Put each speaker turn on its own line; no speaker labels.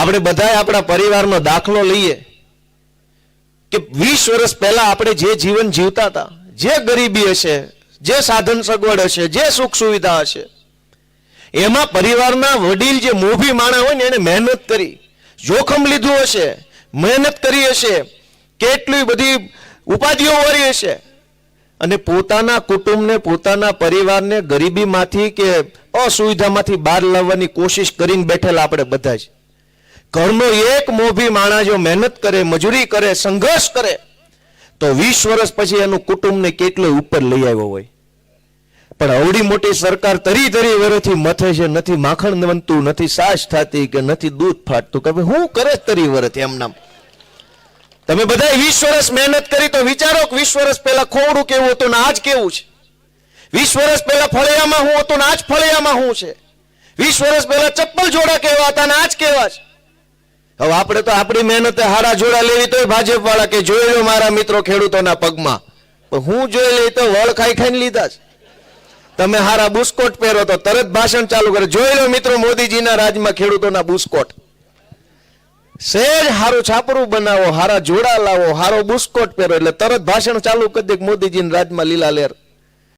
આપણે બધાએ આપણા પરિવારનો દાખલો લઈએ કે 20 વર્ષ પહેલા આપણે જે જીવન જીવતા હતા, જે ગરીબી હશે, જે સાધન સગવડ હશે, જે સુખ સુવિધા હશે, એમાં પરિવારના વડીલ જે મોભી માણસ હોય ને એને મહેનત કરી, જોખમ લીધું હશે, મહેનત કરી હશે, કેટલી બધી ઉપાધિઓ વરી હશે, અને પોતાના કુટુંબને, પોતાના પરિવારને ગરીબીમાંથી કે અસુવિધામાંથી બહાર લાવવાની કોશિશ કરીને બેઠેલા આપણે બધા જ. ઘરનો એક મોભી માણસ જો મહેનત કરે, મજૂરી કરે, સંઘર્ષ કરે, તો 20 વર્ષ પછી એનું કુટુંબને કેટલો ઉપર લઈ આવ્યો હોય. પણ અવડી મોટી સરકાર તરી વર્ષથી મથે છે, નથી માખણ બનતું, નથી સાસ થતી, કે નથી દૂધ ફાટતું, કે હું કરે તરી વર્ષથી એમ નામ. તમે બધા 20 વર્ષ મહેનત કરી તો વિચારો કે 20 વર્ષ પહેલા ખોવડું કેવું હતું ને આજ કેવું છે. 20 વર્ષ પહેલા ફળિયામાં હું હતું ને આજ ફળિયામાં હું છે. 20 વર્ષ પહેલા ચપ્પલ જોડા કેવા હતા ને આજ કેવા છે. હવે આપણે તો આપણી મહેનતે હારા જોડા લેવી તો ભાજપ વાળા કે જોઈ લો મારા મિત્રો ખેડૂતોના પગમાં, પણ હું જોઈ લઈ તો વળ ખાઈ ખાઈને લીધા છે. તમે હારા બુસ્કોટ પહેરો તો તરત ભાષણ ચાલુ કરે, જોઈ લો મિત્રો મોદીજીના રાજમાં ખેડૂતોના બુસ્કોટ. સહેજ હારું છાપરું બનાવો, હારા જોડા લાવો, હારો બુસ્કોટ પહેરો એટલે તરત ભાષણ ચાલુ કરી દે મોદીજીના રાજમાં લીલા લેર.